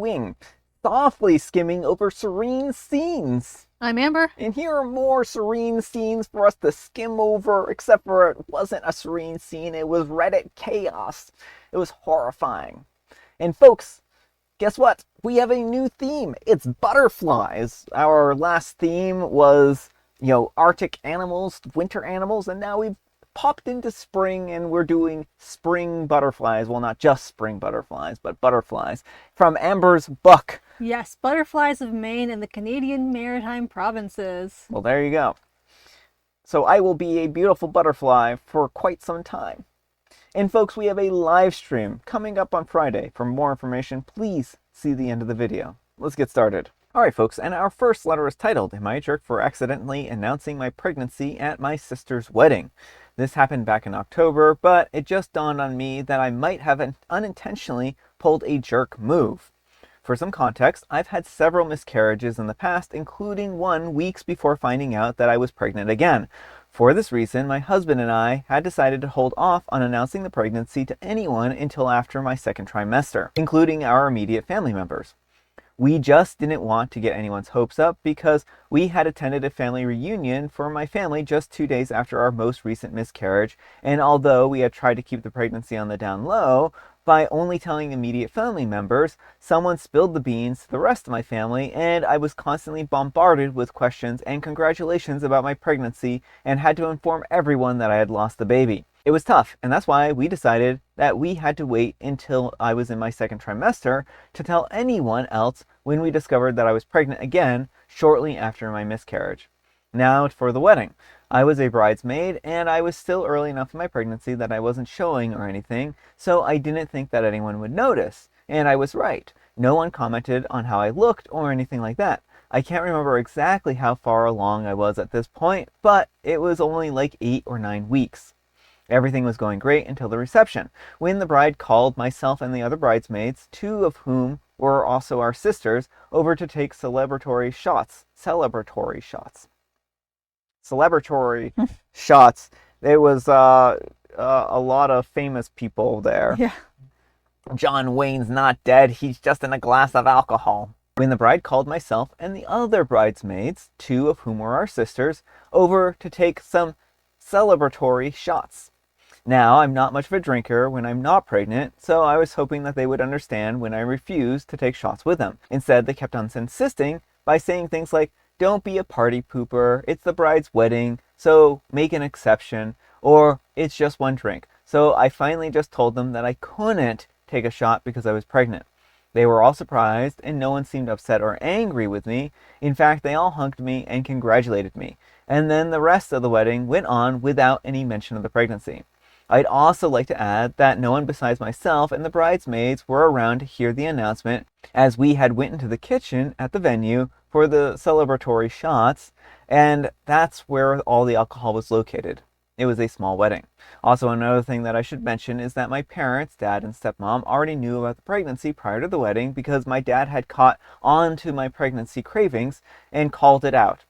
wing, softly skimming over serene scenes. I'm Amber. And here are more serene scenes for us to skim over, except for it wasn't a serene scene, it was Reddit chaos. It was horrifying. And folks, guess what? We have a new theme. It's butterflies. Our last theme was, Arctic animals, winter animals, and now we've popped into spring and we're doing spring butterflies. Well, not just spring butterflies, but butterflies from Amber's book. Yes, butterflies of Maine and the Canadian Maritime Provinces. Well, there you go. So I will be a beautiful butterfly for quite some time. And folks, we have a live stream coming up on Friday. For more information, please see the end of the video. Let's get started. Alright folks, and our first letter is titled, Am I a Jerk for Accidentally Announcing My Pregnancy at My Sister's Wedding? This happened back in October, but it just dawned on me that I might have unintentionally pulled a jerk move. For some context, I've had several miscarriages in the past, including one weeks before finding out that I was pregnant again. For this reason, my husband and I had decided to hold off on announcing the pregnancy to anyone until after my second trimester, including our immediate family members. We just didn't want to get anyone's hopes up because we had attended a family reunion for my family just 2 days after our most recent miscarriage, and although we had tried to keep the pregnancy on the down low, by only telling immediate family members, someone spilled the beans to the rest of my family, and I was constantly bombarded with questions and congratulations about my pregnancy and had to inform everyone that I had lost the baby. It was tough, and that's why we decided that we had to wait until I was in my second trimester to tell anyone else when we discovered that I was pregnant again shortly after my miscarriage. Now for the wedding. I was a bridesmaid, and I was still early enough in my pregnancy that I wasn't showing or anything, so I didn't think that anyone would notice. And I was right. No one commented on how I looked or anything like that. I can't remember exactly how far along I was at this point, but it was only like 8 or 9 weeks. Everything was going great until the reception, when the bride called myself and the other bridesmaids, 2 of whom were also our sisters, over to take celebratory shots. There was a lot of famous people there. Yeah. John Wayne's not dead, he's just in a glass of alcohol. When the bride called myself and the other bridesmaids, 2 of whom were our sisters, over to take some celebratory shots. Now, I'm not much of a drinker when I'm not pregnant, so I was hoping that they would understand when I refused to take shots with them. Instead, they kept on insisting by saying things like, "Don't be a party pooper, it's the bride's wedding, so make an exception," or "It's just one drink." So I finally just told them that I couldn't take a shot because I was pregnant. They were all surprised, and no one seemed upset or angry with me. In fact, they all hugged me and congratulated me. And then the rest of the wedding went on without any mention of the pregnancy. I'd also like to add that no one besides myself and the bridesmaids were around to hear the announcement, as we had went into the kitchen at the venue for the celebratory shots, and that's where all the alcohol was located. It was a small wedding. Also, another thing that I should mention is that my parents, dad and stepmom, already knew about the pregnancy prior to the wedding because my dad had caught on to my pregnancy cravings and called it out.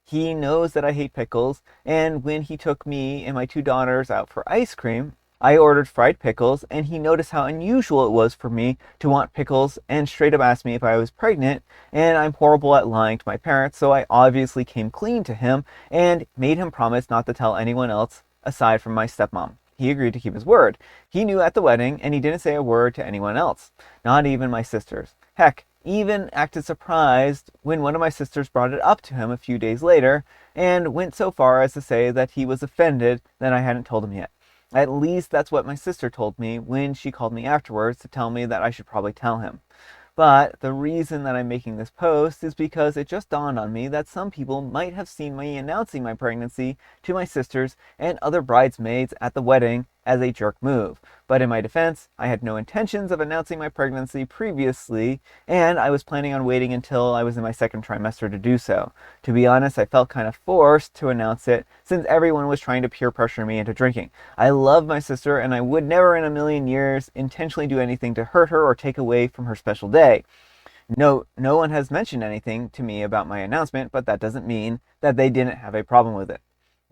He knows that I hate pickles, and when he took me and my 2 daughters out for ice cream, I ordered fried pickles, and he noticed how unusual it was for me to want pickles and straight up asked me if I was pregnant, and I'm horrible at lying to my parents, so I obviously came clean to him and made him promise not to tell anyone else aside from my stepmom. He agreed to keep his word. He knew at the wedding, and he didn't say a word to anyone else, not even my sisters. Heck, even acted surprised when one of my sisters brought it up to him a few days later, and went so far as to say that he was offended that I hadn't told him yet. At least that's what my sister told me when she called me afterwards to tell me that I should probably tell him. But the reason that I'm making this post is because it just dawned on me that some people might have seen me announcing my pregnancy to my sisters and other bridesmaids at the wedding as a jerk move. But in my defense, I had no intentions of announcing my pregnancy previously, and I was planning on waiting until I was in my second trimester to do so. To be honest, I felt kind of forced to announce it since everyone was trying to peer pressure me into drinking. I love my sister, and I would never in a million years intentionally do anything to hurt her or take away from her special day. No one has mentioned anything to me about my announcement, but that doesn't mean that they didn't have a problem with it.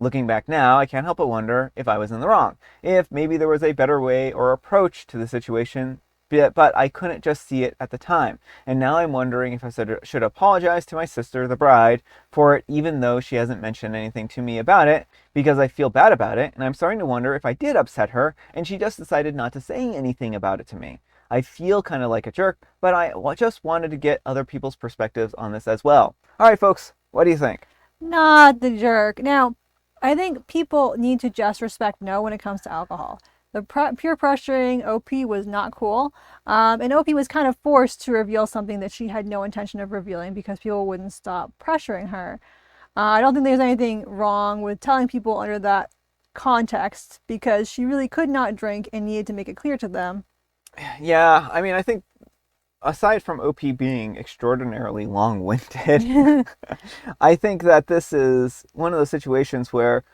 Looking back now, I can't help but wonder if I was in the wrong, if maybe there was a better way or approach to the situation but I couldn't just see it at the time. And now I'm wondering if should apologize to my sister, the bride, for it, even though she hasn't mentioned anything to me about it, because I feel bad about it. And I'm starting to wonder if I did upset her and she just decided not to say anything about it to me. I feel kind of like a jerk, but I just wanted to get other people's perspectives on this as well. All right, folks, what do you think? Not the jerk. Now, I think people need to just respect no when it comes to alcohol. The peer pressuring OP was not cool. And OP was kind of forced to reveal something that she had no intention of revealing because people wouldn't stop pressuring her. I don't think there's anything wrong with telling people under that context because she really could not drink and needed to make it clear to them. Yeah, I mean, I think aside from OP being extraordinarily long-winded, I think that this is one of those situations where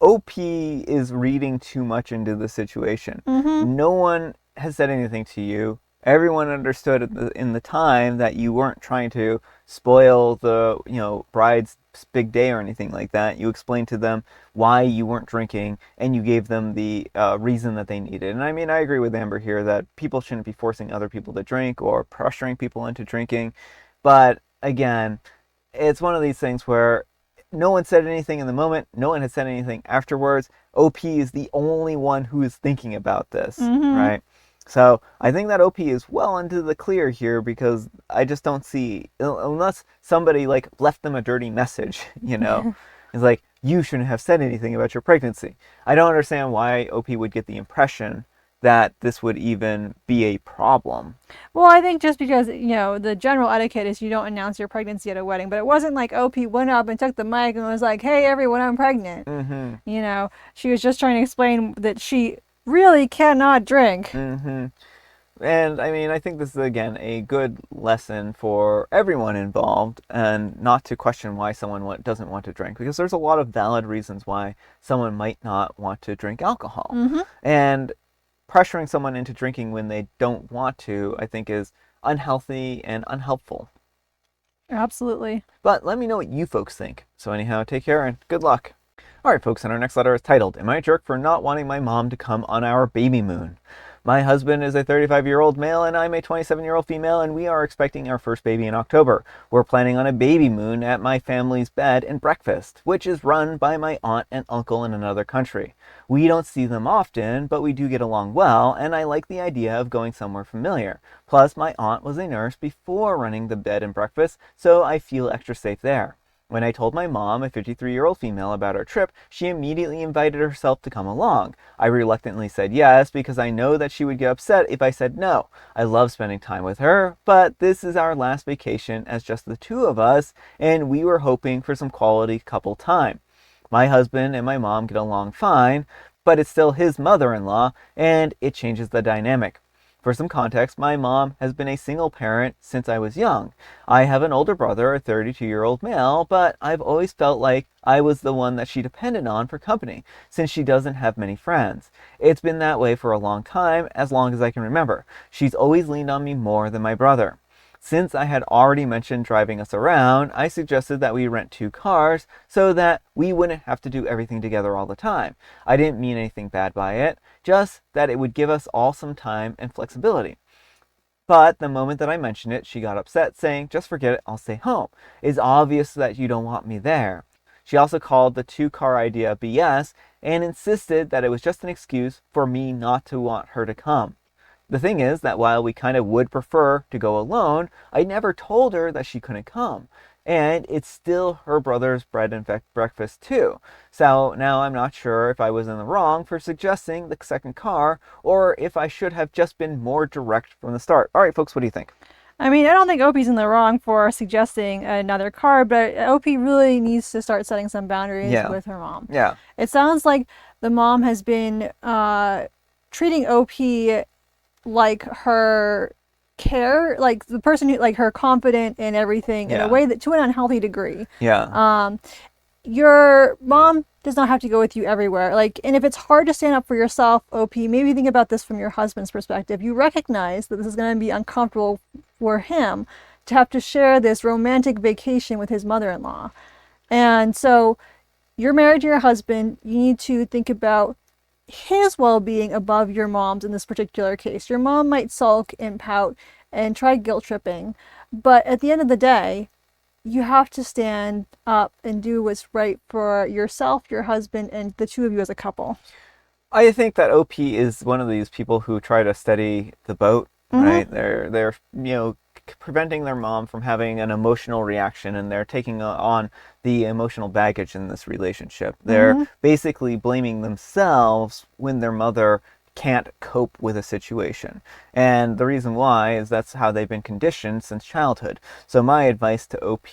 OP is reading too much into the situation. Mm-hmm. No one has said anything to you. Everyone understood in the time that you weren't trying to spoil the, bride's big day or anything like that. You explained to them why you weren't drinking, and you gave them the reason that they needed. And I mean, I agree with Amber here that people shouldn't be forcing other people to drink or pressuring people into drinking. But again, it's one of these things where no one said anything in the moment. No one has said anything afterwards. OP is the only one who is thinking about this, Mm-hmm. right? So I think that OP is well into the clear here because I just don't see, unless somebody like left them a dirty message, it's like, you shouldn't have said anything about your pregnancy. I don't understand why OP would get the impression that this would even be a problem. Well, I think just because, the general etiquette is you don't announce your pregnancy at a wedding, but it wasn't like OP went up and took the mic and was like, hey, everyone, I'm pregnant. Mm-hmm. She was just trying to explain that she really cannot drink. Mm-hmm. And I mean, I think this is again a good lesson for everyone involved, and not to question why someone doesn't want to drink, because there's a lot of valid reasons why someone might not want to drink alcohol. Mm-hmm. And pressuring someone into drinking when they don't want to, I think, is unhealthy and unhelpful. Absolutely. But let me know what you folks think. So anyhow, take care and good luck. Alright folks, and our next letter is titled, Am I a Jerk for Not Wanting My Mom to Come on Our Baby Moon? My husband is a 35-year-old male and I'm a 27-year-old female, and we are expecting our first baby in October. We're planning on a baby moon at my family's bed and breakfast, which is run by my aunt and uncle in another country. We don't see them often, but we do get along well, and I like the idea of going somewhere familiar. Plus, my aunt was a nurse before running the bed and breakfast, so I feel extra safe there. When I told my mom, a 53-year-old female, about our trip, she immediately invited herself to come along. I reluctantly said yes because I know that she would get upset if I said no. I love spending time with her, but this is our last vacation as just the two of us, and we were hoping for some quality couple time. My husband and my mom get along fine, but it's still his mother-in-law, and it changes the dynamic. For some context, my mom has been a single parent since I was young. I have an older brother, a 32-year-old male, but I've always felt like I was the one that she depended on for company, since she doesn't have many friends. It's been that way for a long time, as long as I can remember. She's always leaned on me more than my brother. Since I had already mentioned driving us around, I suggested that we rent 2 cars so that we wouldn't have to do everything together all the time. I didn't mean anything bad by it, just that it would give us all some time and flexibility. But the moment that I mentioned it, she got upset, saying, just forget it, I'll stay home. It's obvious that you don't want me there. She also called the 2-car idea BS and insisted that it was just an excuse for me not to want her to come. The thing is that while we kind of would prefer to go alone, I never told her that she couldn't come. And it's still her brother's bread and breakfast too. So now I'm not sure if I was in the wrong for suggesting the second car, or if I should have just been more direct from the start. All right, folks, what do you think? I mean, I don't think OP's in the wrong for suggesting another car, but OP really needs to start setting some boundaries with her mom. Yeah. It sounds like the mom has been treating OP like her like the person who, like, her confident in everything in a way that, to an unhealthy degree. Your mom does not have to go with you everywhere. And if it's hard to stand up for yourself, OP, maybe think about this from your husband's perspective. You recognize that this is going to be uncomfortable for him to have to share this romantic vacation with his mother-in-law. And so you're married to your husband. You need to think about his well-being above your mom's in this particular case. Your mom might sulk and pout and try guilt tripping, but at the end of the day, you have to stand up and do what's right for yourself, your husband, and the two of you as a couple. I think that OP is one of these people who try to steady the boat, Mm-hmm. right? They're preventing their mom from having an emotional reaction, and they're taking on the emotional baggage in this relationship. They're Mm-hmm. basically blaming themselves when their mother can't cope with a situation. And the reason why is that's how they've been conditioned since childhood. So my advice to OP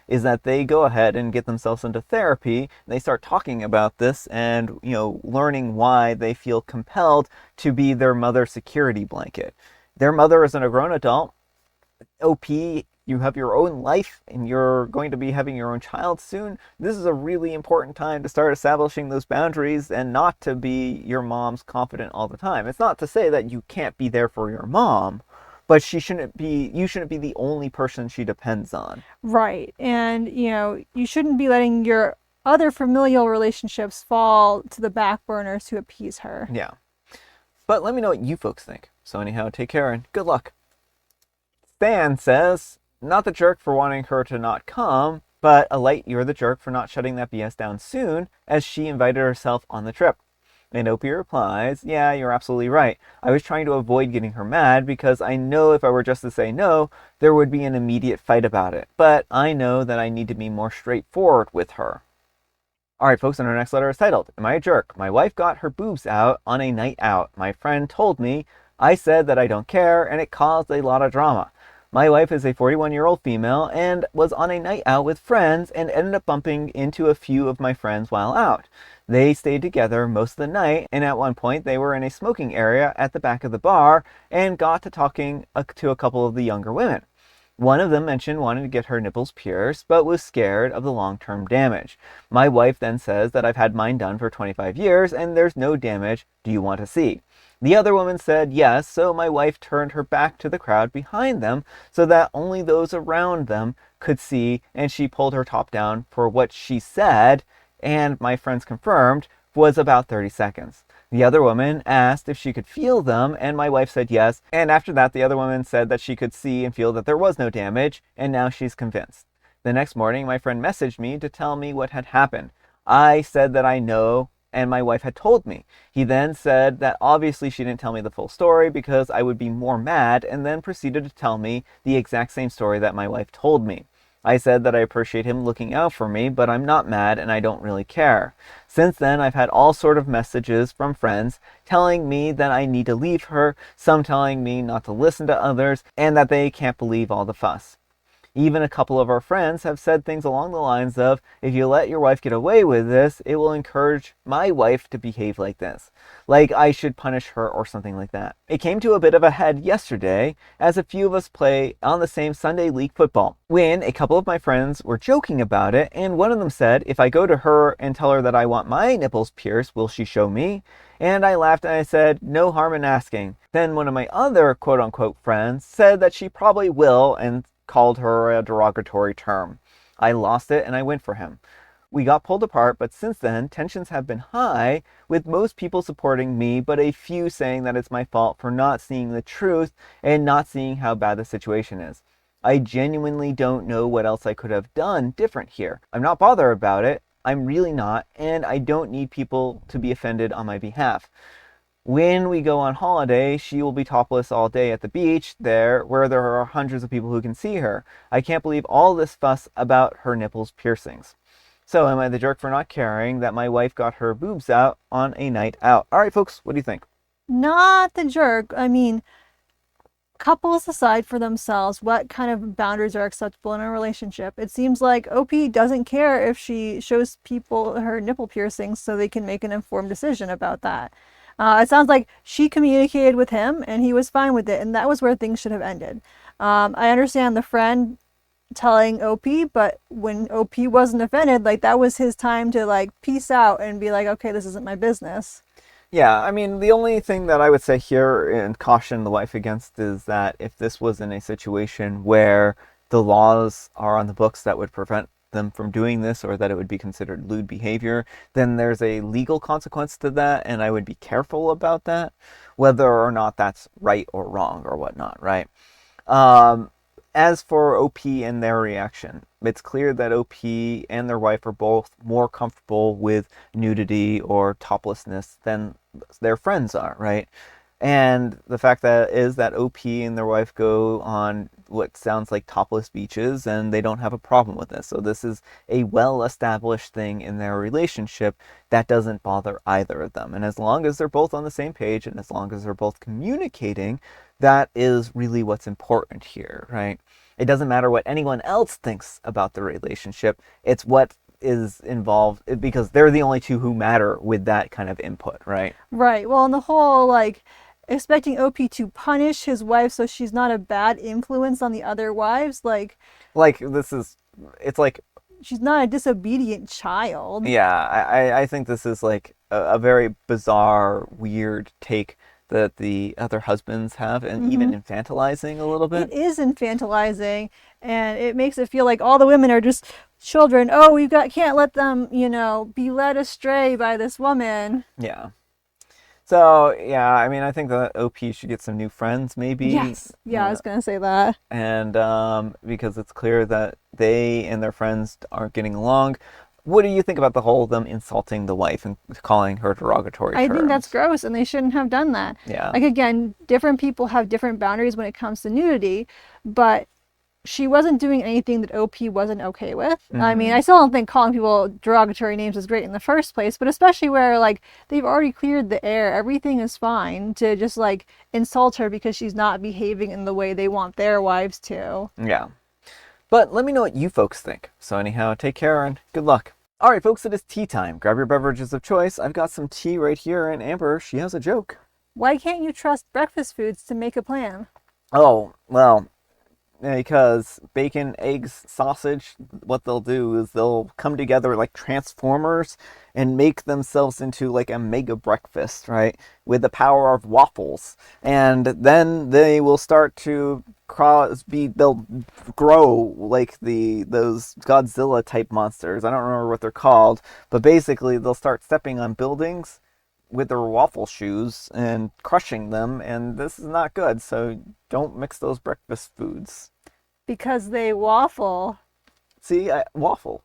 is that they go ahead and get themselves into therapy. They start talking about this and, learning why they feel compelled to be their mother's security blanket. Their mother isn't a grown adult. OP, you have your own life and you're going to be having your own child soon. This is a really important time to start establishing those boundaries and not to be your mom's confidant all the time. It's not to say that you can't be there for your mom, but you shouldn't be the only person she depends on. Right. And, you shouldn't be letting your other familial relationships fall to the back burner to appease her. Yeah. But let me know what you folks think. So anyhow, take care and good luck. Stan says, not the jerk for wanting her to not come, but a light, you're the jerk for not shutting that BS down soon, as she invited herself on the trip. And Opie replies, yeah, you're absolutely right. I was trying to avoid getting her mad because I know if I were just to say no, there would be an immediate fight about it. But I know that I need to be more straightforward with her. All right, folks, and our next letter is titled, Am I a Jerk? My wife got her boobs out on a night out. My friend told me. I said that I don't care, and it caused a lot of drama. My wife is a 41-year-old female and was on a night out with friends and ended up bumping into a few of my friends while out. They stayed together most of the night, and at one point they were in a smoking area at the back of the bar and got to talking to a couple of the younger women. One of them mentioned wanting to get her nipples pierced, but was scared of the long-term damage. My wife then says that I've had mine done for 25 years and there's no damage. Do you want to see? The other woman said yes, so my wife turned her back to the crowd behind them so that only those around them could see, and she pulled her top down for what she said, and my friends confirmed, was about 30 seconds. The other woman asked if she could feel them, and my wife said yes, and after that the other woman said that she could see and feel that there was no damage, and now she's convinced. The next morning my friend messaged me to tell me what had happened. I said that I know, and my wife had told me. He then said that obviously she didn't tell me the full story because I would be more mad, and then proceeded to tell me the exact same story that my wife told me. I said that I appreciate him looking out for me, but I'm not mad and I don't really care. Since then, I've had all sort of messages from friends telling me that I need to leave her, some telling me not to listen to others, and that they can't believe all the fuss. Even a couple of our friends have said things along the lines of, if you let your wife get away with this, it will encourage my wife to behave like this. Like I should punish her or something like that. It came to a bit of a head yesterday as a few of us play on the same Sunday league football, when a couple of my friends were joking about it, and one of them said, if I go to her and tell her that I want my nipples pierced, will she show me? And I laughed and I said, no harm in asking. Then one of my other quote unquote friends said that she probably will and called her a derogatory term. I lost it and I went for him. We got pulled apart, but since then, tensions have been high, with most people supporting me, but a few saying that it's my fault for not seeing the truth and not seeing how bad the situation is. I genuinely don't know what else I could have done different here. I'm not bothered about it. I'm really not, and I don't need people to be offended on my behalf. When we go on holiday, she will be topless all day at the beach there, where there are hundreds of people who can see her. I can't believe all this fuss about her nipples piercings. So am I the jerk for not caring that my wife got her boobs out on a night out? All right, folks, what do you think? Not the jerk. I mean, couples decide for themselves what kind of boundaries are acceptable in a relationship. It seems like OP doesn't care if she shows people her nipple piercings so they can make an informed decision about that. It sounds like she communicated with him and he was fine with it, and that was where things should have ended. I understand the friend telling OP, but when OP wasn't offended, like that was his time to like peace out and be like, okay, this isn't my business. Yeah, I mean, the only thing that I would say here and caution the wife against is that if this was in a situation where the laws are on the books that would prevent them from doing this or that it would be considered lewd behavior, then there's a legal consequence to that, and I would be careful about that, whether or not that's right or wrong or whatnot, right? As for OP and their reaction, it's clear that OP and their wife are both more comfortable with nudity or toplessness than their friends are, right? And the fact that is that OP and their wife go on what sounds like topless beaches and they don't have a problem with this. So this is a well-established thing in their relationship that doesn't bother either of them. And as long as they're both on the same page and as long as they're both communicating, that is really what's important here, right? It doesn't matter what anyone else thinks about the relationship. It's what is involved because they're the only two who matter with that kind of input, right? Right. Well, and the whole like expecting OP to punish his wife so she's not a bad influence on the other wives, It's like, she's not a disobedient child. yeah, I think this is like a very bizarre, weird take that the other husbands have, and even infantilizing a little bit. It is infantilizing, and it makes it feel like all the women are just children. Oh, can't let them, be led astray by this woman. Yeah. So, yeah, I mean, I think that OP should get some new friends, maybe. Yes. Yeah, I was going to say that. And because it's clear that they and their friends aren't getting along. What do you think about the whole them insulting the wife and calling her derogatory terms? I think that's gross, and they shouldn't have done that. Yeah. Like, again, different people have different boundaries when it comes to nudity, but she wasn't doing anything that OP wasn't okay with. I mean, I still don't think calling people derogatory names is great in the first place, but especially where, like, they've already cleared the air, everything is fine, to just, like, insult her because she's not behaving in the way they want their wives to. Yeah. But let me know what you folks think. So anyhow, take care and good luck. All right, folks, it is tea time. Grab your beverages of choice. I've got some tea right here, and Amber, she has a joke. Why can't you trust breakfast foods to make a plan? Oh, well, because bacon, eggs, sausage, what they'll do is they'll come together like transformers and make themselves into like a mega breakfast, right? With the power of waffles. And then they will start to they'll grow like those Godzilla type monsters. I don't remember what they're called, but basically they'll start stepping on buildings with their waffle shoes and crushing them, and this is not good. So don't mix those breakfast foods. Because they waffle. See, waffle.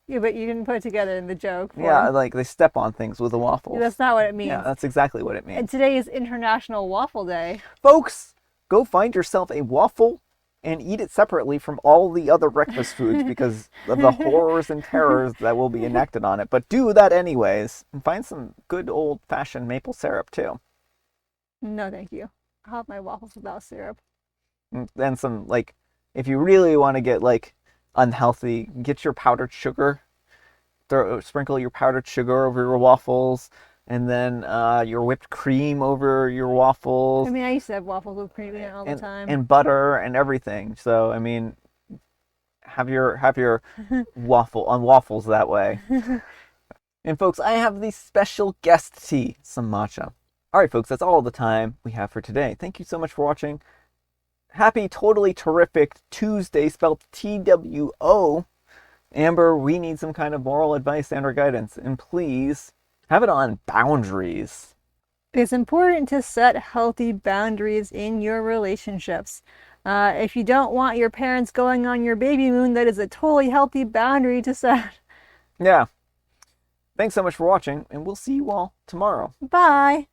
Yeah, but you didn't put it together in the joke. Yeah, like they step on things with a waffle. Yeah, that's not what it means. Yeah, that's exactly what it means. And today is International Waffle Day. Folks, go find yourself a waffle and eat it separately from all the other breakfast foods because of the horrors and terrors that will be enacted on it. But do that anyways, and find some good old-fashioned maple syrup too. No, thank you. I'll have my waffles without syrup. And some, like, if you really want to get, like, unhealthy, get your powdered sugar. Sprinkle your powdered sugar over your waffles, and then your whipped cream over your waffles. I mean, I used to have waffles with cream in it all the time. And butter and everything. So, I mean, have your waffles that way. And folks, I have the special guest tea, some matcha. All right, folks, that's all the time we have for today. Thank you so much for watching. Happy, totally terrific Tuesday, spelled TWO. Amber, we need some kind of moral advice and or guidance. And please have it on boundaries. It's important to set healthy boundaries in your relationships. If you don't want your parents going on your baby moon, that is a totally healthy boundary to set. Yeah. Thanks so much for watching, and we'll see you all tomorrow. Bye.